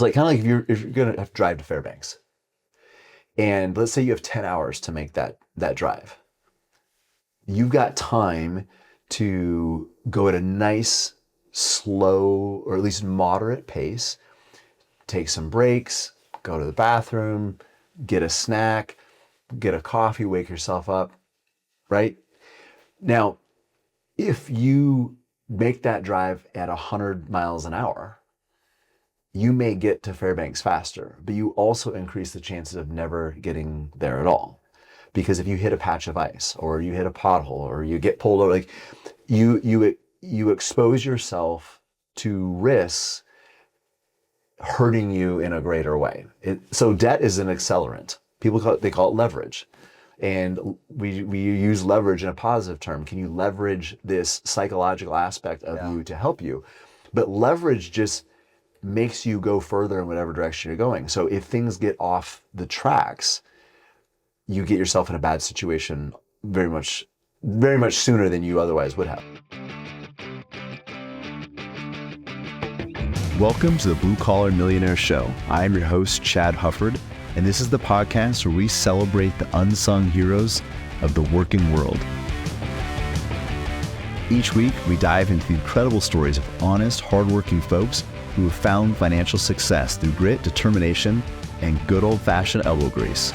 like kind of like if you're gonna have to drive to Fairbanks, and let's say you have 10 hours to make that drive. You've got time to go at a nice, slow, or at least moderate pace, take some breaks, go to the bathroom, get a snack, get a coffee, wake yourself up, right? Now, if you make that drive at 100 miles an hour, you may get to Fairbanks faster, but you also increase the chances of never getting there at all. Because if you hit a patch of ice or you hit a pothole or you get pulled over, like you expose yourself to risks hurting you in a greater way. So debt is an accelerant. People call it leverage. And we use leverage in a positive term. Can you leverage this psychological aspect of you to help you? But leverage just makes you go further in whatever direction you're going. So if things get off the tracks, you get yourself in a bad situation very much sooner than you otherwise would have. Welcome to the Blue Collar Millionaire Show. I am your host, Chad Hufford, and this is the podcast where we celebrate the unsung heroes of the working world. Each week, we dive into the incredible stories of honest, hardworking folks who have found financial success through grit, determination, and good old-fashioned elbow grease.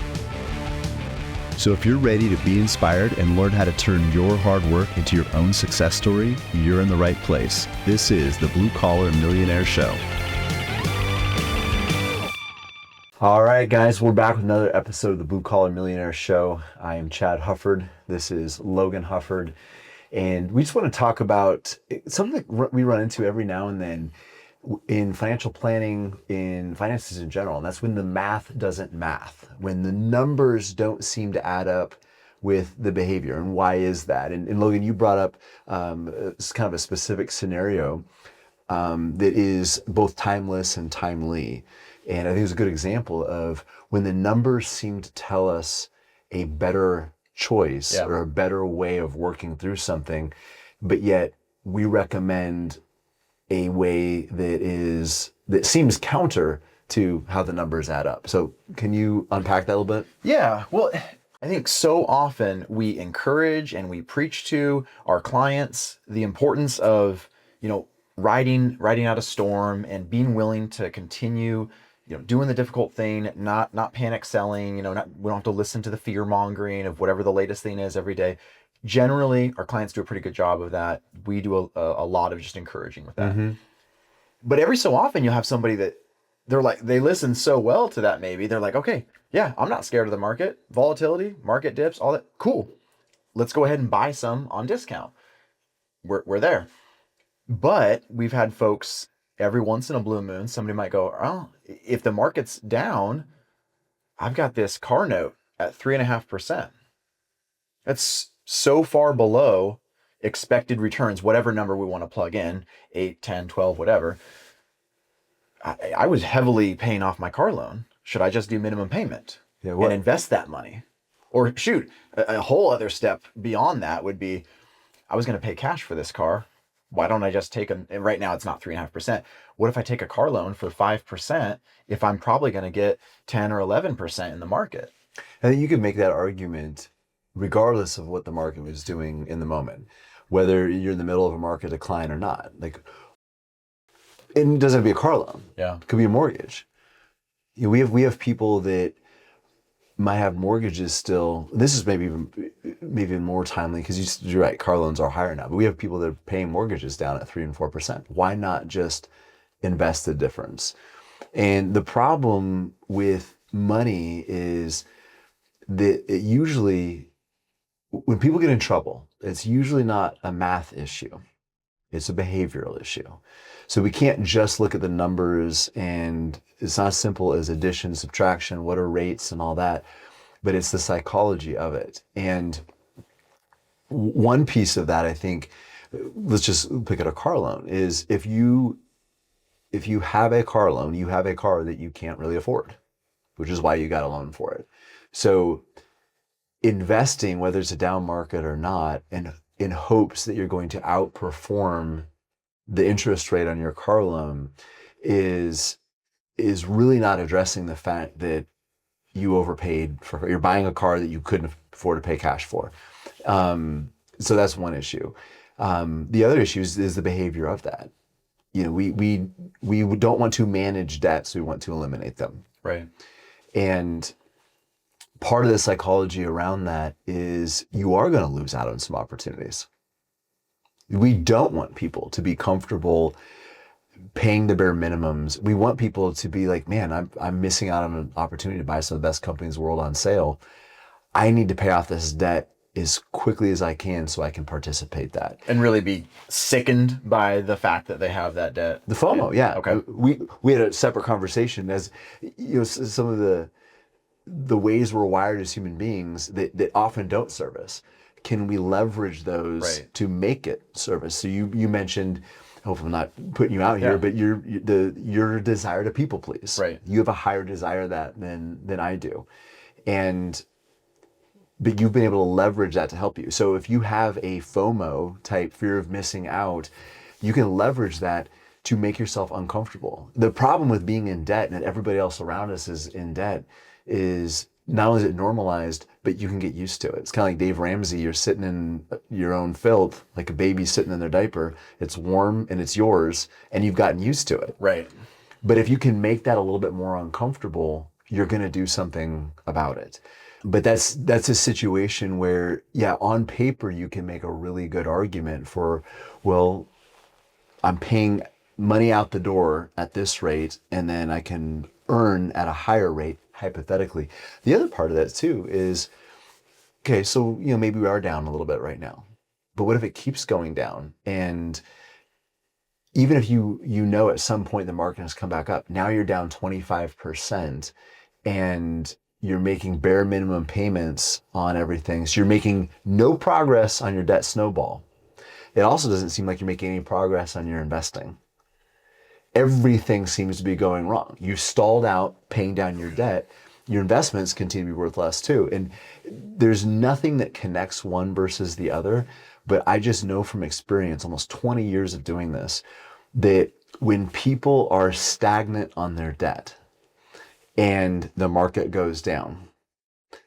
So if you're ready to be inspired and learn how to turn your hard work into your own success story, you're in the right place. This is the Blue Collar Millionaire Show. All right, guys, we're back with another episode of the Blue Collar Millionaire Show. I am Chad Hufford. This is Logan Hufford. And we just want to talk about something that we run into every now and then in financial planning, in finances in general, and that's when the math doesn't math, when the numbers don't seem to add up with the behavior. And why is that? And Logan, you brought up kind of a specific scenario that is both timeless and timely. And I think it's a good example of when the numbers seem to tell us a better choice or a better way of working through something, but yet we recommend a way that seems counter to how the numbers add up. So can you unpack that a little bit? Yeah, well, I think so often we encourage and we preach to our clients the importance of, riding out a storm and being willing to continue, doing the difficult thing, not panic selling, we don't have to listen to the fear mongering of whatever the latest thing is every day. Generally, our clients do a pretty good job of that. We do a lot of just encouraging with that. Mm-hmm. But every so often you'll have somebody that they listen so well to that maybe. They're like, okay, yeah, I'm not scared of the market. Volatility, market dips, all that. Cool. Let's go ahead and buy some on discount. We're there. But we've had folks every once in a blue moon, somebody might go, oh, if the market's down, I've got this car note at 3.5%. That's so far below expected returns, whatever number we want to plug in, 8, 10, 12, whatever. I was heavily paying off my car loan. Should I just do minimum payment and invest that money? Or shoot, a whole other step beyond that would be, I was going to pay cash for this car. Why don't I just take right now it's not 3.5%. What if I take a car loan for 5% if I'm probably going to get 10 or 11% in the market? I think you could make that argument regardless of what the market was doing in the moment, whether you're in the middle of a market decline or not. Like, it doesn't have to be a car loan. Yeah. It could be a mortgage. We have people that might have mortgages still. This is maybe even more timely because you're right, car loans are higher now. But we have people that are paying mortgages down at 3 and 4%. Why not just invest the difference? And the problem with money is that it usually, when people get in trouble, it's usually not a math issue. It's a behavioral issue. So we can't just look at the numbers, and it's not as simple as addition, subtraction, what are rates and all that, but it's the psychology of it. And one piece of that, I think, let's just pick at a car loan, is if you have a car loan, you have a car that you can't really afford, which is why you got a loan for it. So investing, whether it's a down market or not, in hopes that you're going to outperform the interest rate on your car loan is is really not addressing the fact that you overpaid for, you're buying a car that you couldn't afford to pay cash for. So that's one issue. The other issue is the behavior of that. We don't want to manage debts. We want to eliminate them. Right. And part of the psychology around that is you are going to lose out on some opportunities. We don't want people to be comfortable paying the bare minimums. We want people to be like, man, I'm missing out on an opportunity to buy some of the best companies in the world on sale. I need to pay off this debt as quickly as I can so I can participate that. And really be sickened by the fact that they have that debt. The FOMO, yeah. Okay. We had a separate conversation as, some of the ways we're wired as human beings that often don't serve us. Can we leverage those to make it service? So you mentioned, hopefully I'm not putting you out here, but your desire to people please. Right. You have a higher desire that than I do. But you've been able to leverage that to help you. So if you have a FOMO type fear of missing out, you can leverage that to make yourself uncomfortable. The problem with being in debt and everybody else around us is in debt is not only is it normalized, but you can get used to it. It's kind of like Dave Ramsey. You're sitting in your own filth, like a baby sitting in their diaper. It's warm and it's yours, and you've gotten used to it. Right. But if you can make that a little bit more uncomfortable, you're going to do something about it. But that's a situation where, on paper, you can make a really good argument for, well, I'm paying money out the door at this rate, and then I can earn at a higher rate, hypothetically. The other part of that too is, okay, so, maybe we are down a little bit right now, but what if it keeps going down? And even if you at some point the market has come back up, now you're down 25% and you're making bare minimum payments on everything. So you're making no progress on your debt snowball. It also doesn't seem like you're making any progress on your investing. Everything seems to be going wrong. You stalled out paying down your debt. Your investments continue to be worth less too. And there's nothing that connects one versus the other. But I just know from experience, almost 20 years of doing this, that when people are stagnant on their debt, and the market goes down,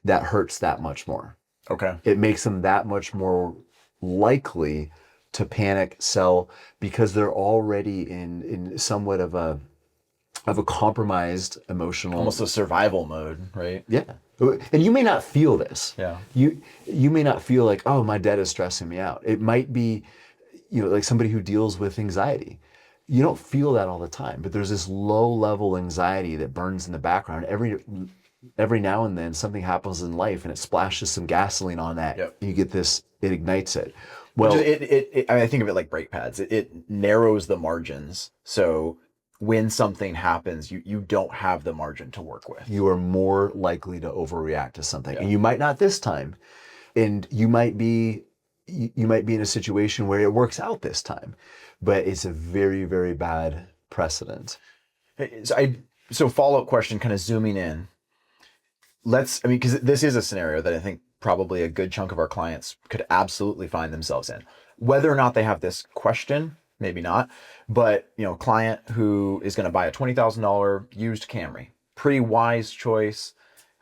that hurts that much more. Okay. It makes them that much more likely to panic, sell, because they're already in somewhat of a compromised emotional, almost a survival mode, right? Yeah. And you may not feel this. Yeah. You may not feel like, oh, my debt is stressing me out. It might be, like somebody who deals with anxiety. You don't feel that all the time, but there's this low level anxiety that burns in the background. Every now and then something happens in life and it splashes some gasoline on that. Yep. You get this, it ignites it. Well, I think of it like brake pads. It narrows the margins. So when something happens, you don't have the margin to work with. You are more likely to overreact to something. And you might not this time. And you might be in a situation where it works out this time. But it's a very, very bad precedent. So follow-up question, kind of zooming in. Because this is a scenario that I think probably a good chunk of our clients could absolutely find themselves in. Whether or not they have this question, maybe not, but client who is going to buy a $20,000 used Camry, pretty wise choice,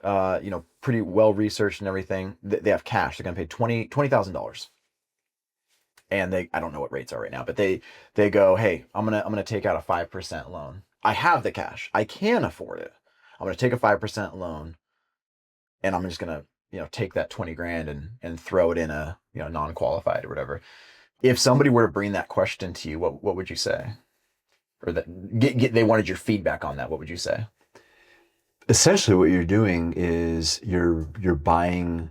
pretty well researched and everything. They have cash. They're going to pay $20,000. And I don't know what rates are right now, but they go, hey, I'm gonna take out a 5% loan. I have the cash. I can afford it. I'm gonna take a 5% loan, and I'm just gonna take that 20 grand and throw it in a non-qualified or whatever. If somebody were to bring that question to you, what would you say? Or that they wanted your feedback on that, what would you say? Essentially, what you're doing is you're buying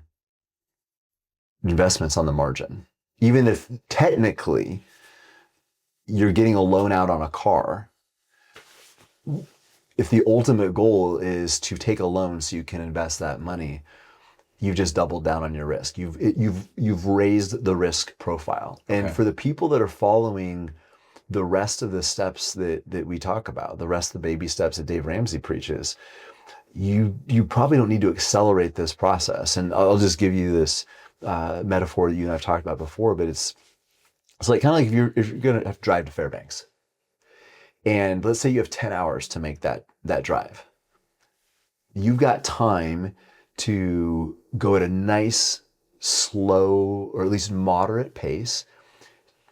investments on the margin. Even if technically you're getting a loan out on a car, if the ultimate goal is to take a loan so you can invest that money, you've just doubled down on your risk. You've raised the risk profile. And for the people that are following the rest of the steps that we talk about, the rest of the baby steps that Dave Ramsey preaches, you probably don't need to accelerate this process. And I'll just give you this metaphor that you and I've talked about before, but it's like kind of like if you're going to have to drive to Fairbanks And let's say you have 10 hours to make that drive. You've got time to go at a nice, slow, or at least moderate pace,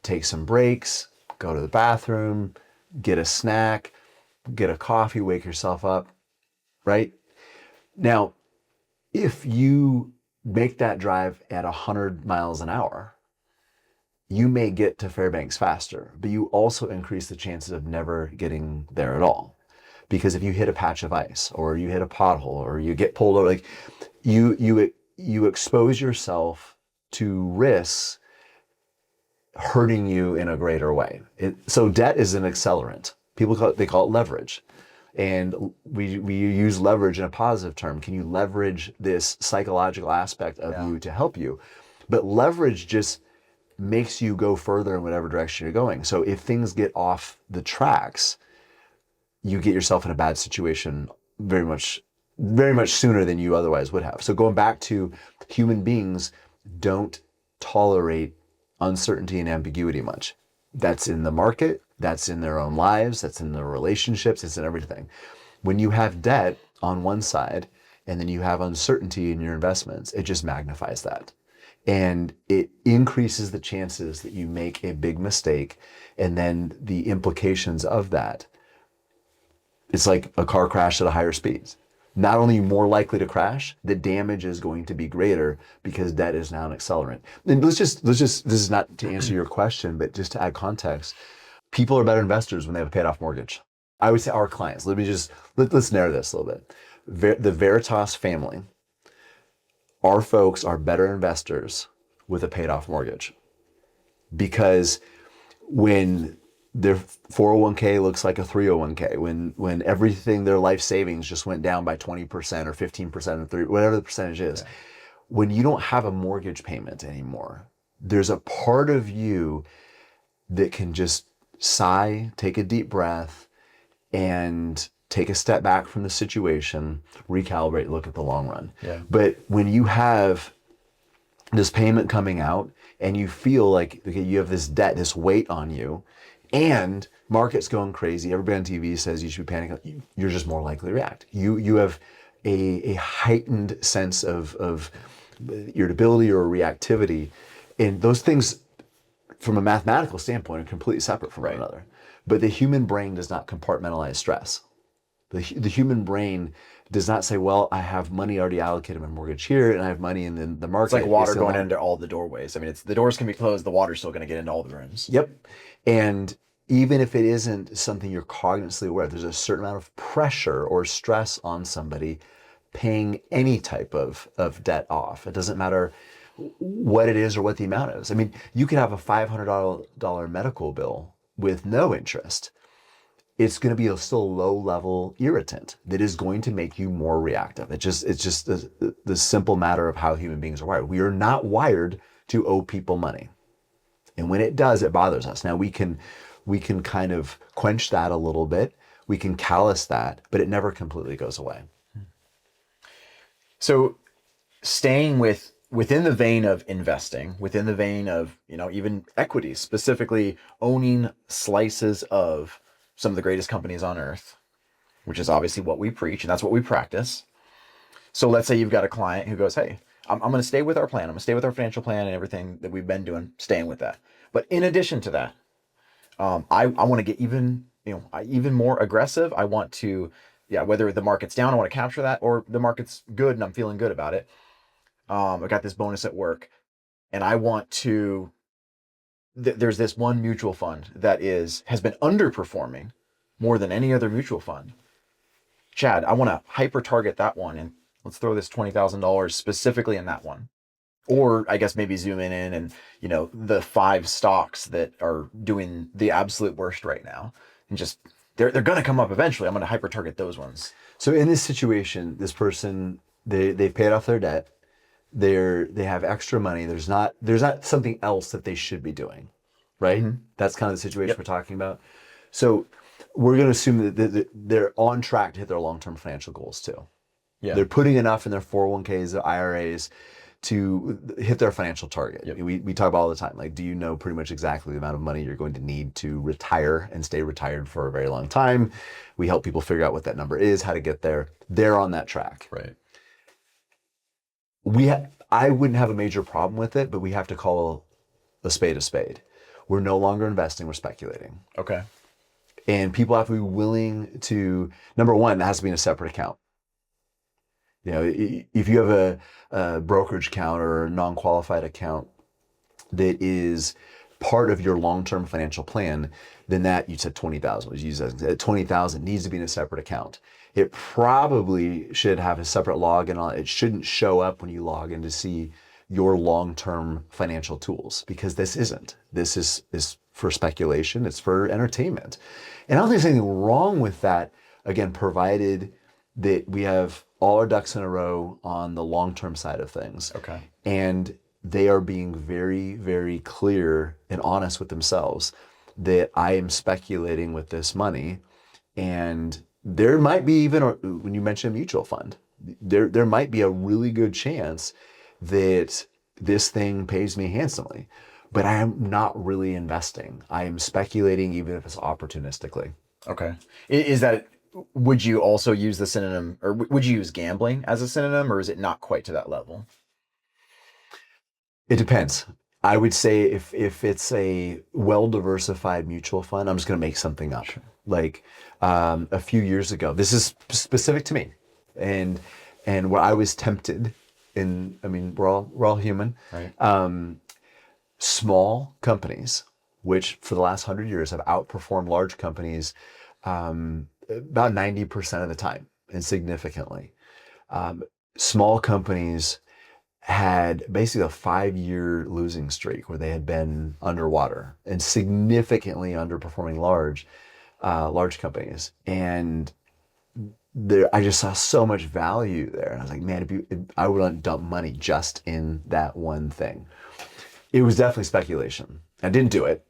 take some breaks, go to the bathroom, get a snack, get a coffee, wake yourself up, right? Now, if you make that drive at 100 miles an hour, you may get to Fairbanks faster, but you also increase the chances of never getting there at all. Because if you hit a patch of ice or you hit a pothole or you get pulled over, like you expose yourself to risks hurting you in a greater way. So debt is an accelerant. People call it leverage. And we use leverage in a positive term. Can you leverage this psychological aspect of you to help you? But leverage just makes you go further in whatever direction you're going. So if things get off the tracks, you get yourself in a bad situation very much sooner than you otherwise would have. So going back to human beings don't tolerate uncertainty and ambiguity much. That's in the market, that's in their own lives, that's in their relationships, it's in everything. When you have debt on one side and then you have uncertainty in your investments, it just magnifies that. And it increases the chances that you make a big mistake, and then the implications of that. It's like a car crash at a higher speed. Not only more likely to crash, the damage is going to be greater because debt is now an accelerant. And let's just, this is not to answer your question, but just to add context, people are better investors when they have a paid off mortgage. I would say our clients, let's narrow this a little bit. The Veritas family, our folks are better investors with a paid off mortgage, because when their 401k looks like a 301k, when everything, their life savings just went down by 20% or 15% or 30%, whatever the percentage is, when you don't have a mortgage payment anymore, there's a part of you that can just sigh, take a deep breath, and take a step back from the situation, recalibrate, look at the long run. Yeah. But when you have this payment coming out and you feel like, okay, you have this debt, this weight on you, and market's going crazy, everybody on TV says you should be panicking, you're just more likely to react. You have a heightened sense of irritability or reactivity. And those things, from a mathematical standpoint, are completely separate from one another. But the human brain does not compartmentalize stress. The human brain does not say, well, I have money already allocated in my mortgage here, and I have money in the market. It's like water going into all the doorways. I mean, the doors can be closed, the water's still going to get into all the rooms. Yep. And even if it isn't something you're cognitively aware of, there's a certain amount of pressure or stress on somebody paying any type of debt off. It doesn't matter what it is or what the amount is. I mean, you could have a $500 medical bill with no interest. It's going to be still a low-level irritant that is going to make you more reactive. It's just the simple matter of how human beings are wired. We are not wired to owe people money, and when it does, it bothers us. Now we can kind of quench that a little bit. We can callous that, but it never completely goes away. So, staying within the vein of investing, within the vein of even equities, specifically owning slices of some of the greatest companies on earth, which is obviously what we preach and that's what we practice. So let's say you've got a client who goes, hey, I'm going to stay with our plan. I'm going to stay with our financial plan and everything that we've been doing, staying with that. But in addition to that, I want to get even more aggressive. I want to, whether the market's down, I want to capture that, or the market's good and I'm feeling good about it. I got this bonus at work and I want to, there's this one mutual fund that has been underperforming more than any other mutual fund. Chad, I want to hyper target that one and let's throw this $20,000 specifically in that one. Or I guess maybe zoom in and, the 5 stocks that are doing the absolute worst right now, and just, they're going to come up eventually. I'm going to hyper target those ones. So in this situation, this person, they've paid off their debt. They have extra money. There's not something else that they should be doing, right? Mm-hmm. That's kind of the situation we're talking about. So we're going to assume that they're on track to hit their long-term financial goals too. Yeah. They're putting enough in their 401ks, their IRAs to hit their financial target. Yep. We talk about all the time, like, do you know pretty much exactly the amount of money you're going to need to retire and stay retired for a very long time? We help people figure out what that number is, how to get there. They're on that track. Right. I wouldn't have a major problem with it, but we have to call a spade a spade. We're no longer investing, we're speculating. Okay. And people have to be willing to, number one, it has to be in a separate account. You know, if you have a brokerage account or a non-qualified account that is part of your long-term financial plan, then that, you said 20,000 was used as 20,000 needs to be in a separate account. It probably should have a separate login on it. It shouldn't show up when you log in to see your long-term financial tools, because this isn't. This is for speculation. It's for entertainment. And I don't think there's anything wrong with that, again, provided that we have all our ducks in a row on the long-term side of things. Okay. And they are being very, very clear and honest with themselves that I am speculating with this money. And there might be even, when you mention a mutual fund, there might be a really good chance that this thing pays me handsomely, but I am not really investing. I am speculating, even if it's opportunistically. Okay. Is that, would you also use the synonym, or would you use gambling as a synonym, or is it not quite to that level? It depends. I would say if it's a well-diversified mutual fund, I'm just going to make something up. Sure. Like a few years ago, this is specific to me, and where I was tempted, and I mean we're all human. Right. Small companies, which for the last 100 years have outperformed large companies about 90% of the time, and significantly. Small companies had basically a 5-year losing streak where they had been underwater and significantly underperforming large companies. And I just saw so much value there. And I was like, man, I would not dump money just in that one thing. It was definitely speculation. I didn't do it.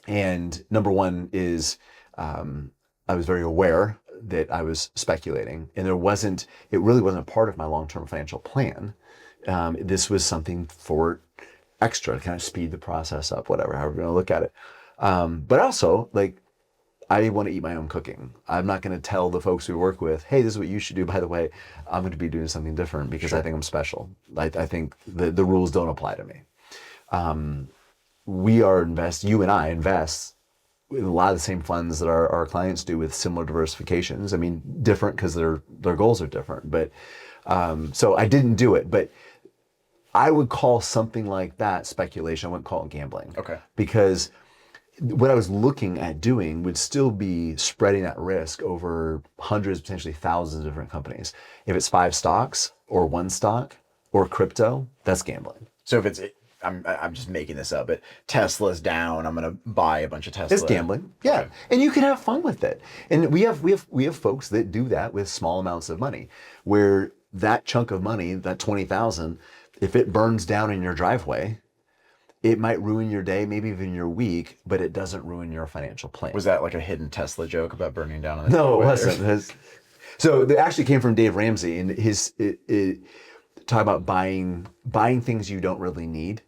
And number one is, I was very aware that I was speculating, and it really wasn't a part of my long-term financial plan. This was something for extra to kind of speed the process up, however we're going to look at it. But also, like, I want to eat my own cooking. I'm not going to tell the folks we work with, hey, this is what you should do. By the way, I'm going to be doing something different because I think I'm special. I think the rules don't apply to me. You and I invest in a lot of the same funds that our clients do, with similar diversifications. I mean, different because their goals are different. But so I didn't do it, but I would call something like that speculation. I wouldn't call it gambling. Okay. Because what I was looking at doing would still be spreading that risk over hundreds, potentially thousands of different companies. If it's 5 stocks or 1 stock or crypto, that's gambling. So if it's, I'm just making this up, but Tesla's down, I'm going to buy a bunch of Tesla. It's gambling. Yeah. Okay. And you can have fun with it. And we have folks that do that with small amounts of money, where that chunk of money, that 20,000, if it burns down in your driveway, it might ruin your day, maybe even your week, but it doesn't ruin your financial plan. Was that like a hidden Tesla joke about burning down on the No, it wasn't. So it actually came from Dave Ramsey, and it talk about buying things you don't really need,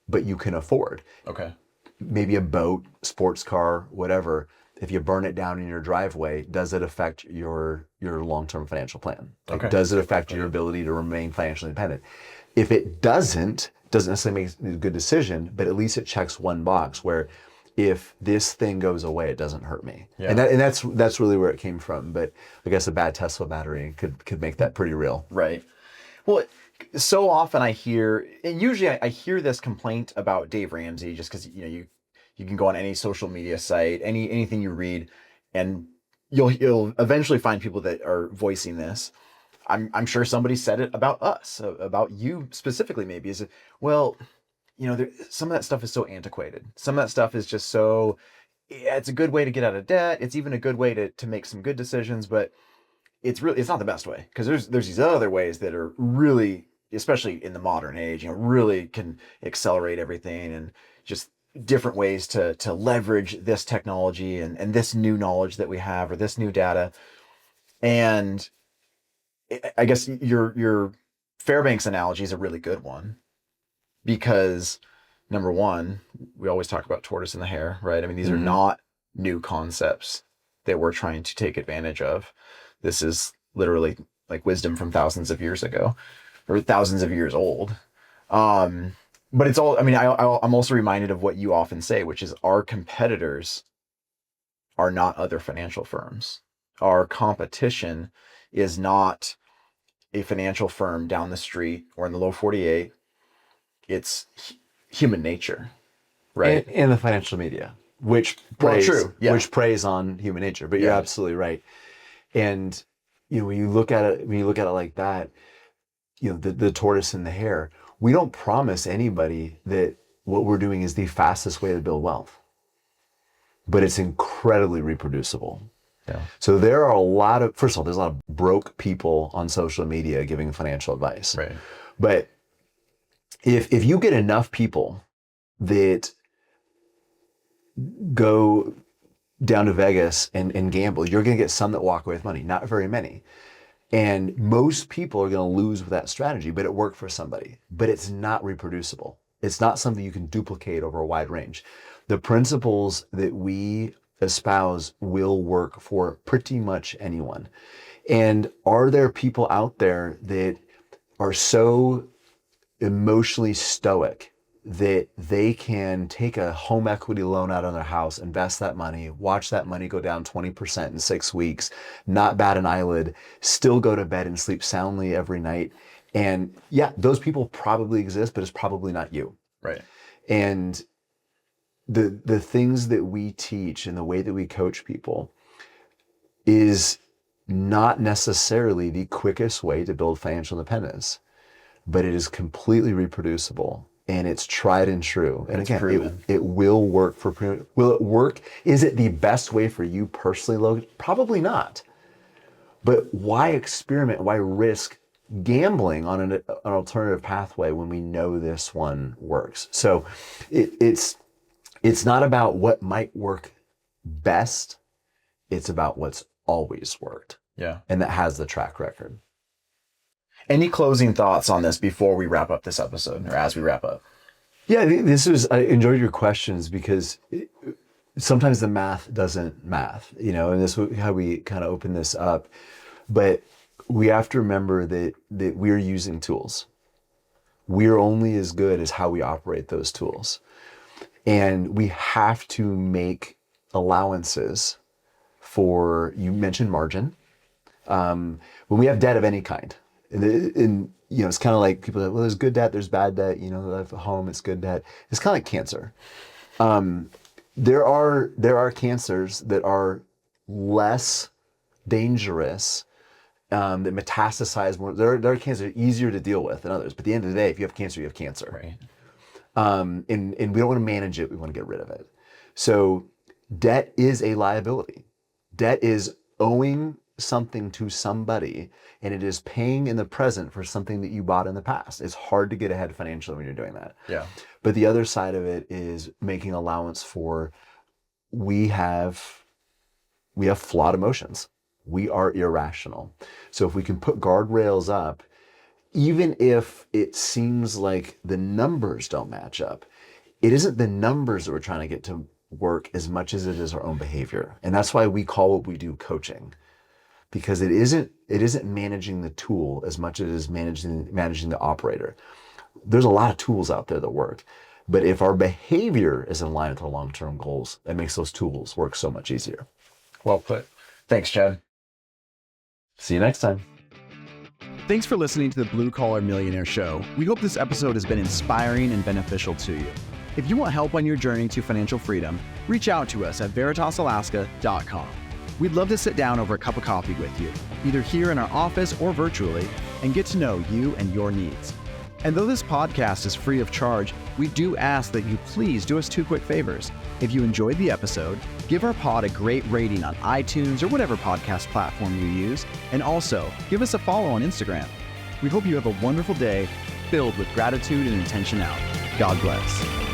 but you can afford. Okay. Maybe a boat, sports car, whatever. If you burn it down in your driveway, does it affect your long-term financial plan? Like, okay. Does it affect your ability to remain financially independent? If it doesn't necessarily make a good decision, but at least it checks one box where if this thing goes away, it doesn't hurt me. Yeah. And that's really where it came from. But I guess a bad Tesla battery could make that pretty real. Right. Well, so often I hear, and usually I hear this complaint about Dave Ramsey, just because you can go on any social media site, anything you read, and you'll eventually find people that are voicing this. I'm sure somebody said it about us, about you specifically. Maybe is it, well, some of that stuff is so antiquated. Some of that stuff is just so. It's a good way to get out of debt. It's even a good way to make some good decisions, but it's not the best way, because there's these other ways that are really, especially in the modern age, really can accelerate everything, and just different ways to leverage this technology and this new knowledge that we have, or this new data. And I guess your Fairbanks analogy is a really good one because number one, we always talk about tortoise and the hare, right? I mean, these are not new concepts that we're trying to take advantage of. This is literally like wisdom from thousands of years ago or thousands of years old. But it's all, I mean, I'm also reminded of what you often say, which is our competitors are not other financial firms. Our competition is not a financial firm down the street or in the low 48. It's human nature, right? And the financial media, which preys on human nature. But you're absolutely right. And when you look at it like that, the tortoise and the hare, we don't promise anybody that what we're doing is the fastest way to build wealth, but it's incredibly reproducible. Yeah. So first of all, there's a lot of broke people on social media giving financial advice. Right. But if you get enough people that go down to Vegas and gamble, you're going to get some that walk away with money, not very many. And most people are going to lose with that strategy, but it worked for somebody. But it's not reproducible. It's not something you can duplicate over a wide range. The principles that we espouse will work for pretty much anyone. And are there people out there that are so emotionally stoic that they can take a home equity loan out on their house, invest that money, watch that money go down 20% in 6 weeks, not bat an eyelid, still go to bed and sleep soundly every night? And yeah, those people probably exist, but it's probably not you. Right. And the things that we teach and the way that we coach people is not necessarily the quickest way to build financial independence, but it is completely reproducible. And it's tried and true. And again, it will work will it work? Is it the best way for you personally, Logan? Probably not. But why experiment? Why risk gambling on an alternative pathway when we know this one works? So it's not about what might work best. It's about what's always worked. Yeah. And that has the track record. Any closing thoughts on this before we wrap up this episode or as we wrap up? Yeah, I enjoyed your questions because sometimes the math doesn't math, and this is how we kind of open this up. But we have to remember that we're using tools. We're only as good as how we operate those tools. And we have to make allowances for, you mentioned margin. When we have debt of any kind, and it's kind of like people say, well, there's good debt, there's bad debt, at home, it's good debt. It's kind of like cancer. There are cancers that are less dangerous, that metastasize more. There are cancers easier to deal with than others. But at the end of the day, if you have cancer, you have cancer. Right. And we don't want to manage it, we want to get rid of it. So debt is a liability. Debt is owing something to somebody, and it is paying in the present for something that you bought in the past. It's hard to get ahead financially when you're doing that. Yeah. But the other side of it is making allowance for we have flawed emotions. We are irrational. So if we can put guardrails up, even if it seems like the numbers don't match up, it isn't the numbers that we're trying to get to work as much as it is our own behavior. And that's why we call what we do coaching. Because it isn't managing the tool as much as it is managing the operator. There's a lot of tools out there that work, but if our behavior is in line with our long-term goals, that makes those tools work so much easier. Well put. Thanks, Chad. See you next time. Thanks for listening to the Blue Collar Millionaire Show. We hope this episode has been inspiring and beneficial to you. If you want help on your journey to financial freedom, reach out to us at veritasalaska.com. We'd love to sit down over a cup of coffee with you, either here in our office or virtually, and get to know you and your needs. And though this podcast is free of charge, we do ask that you please do us 2 quick favors. If you enjoyed the episode, give our pod a great rating on iTunes or whatever podcast platform you use, and also give us a follow on Instagram. We hope you have a wonderful day filled with gratitude and intentionality. God bless.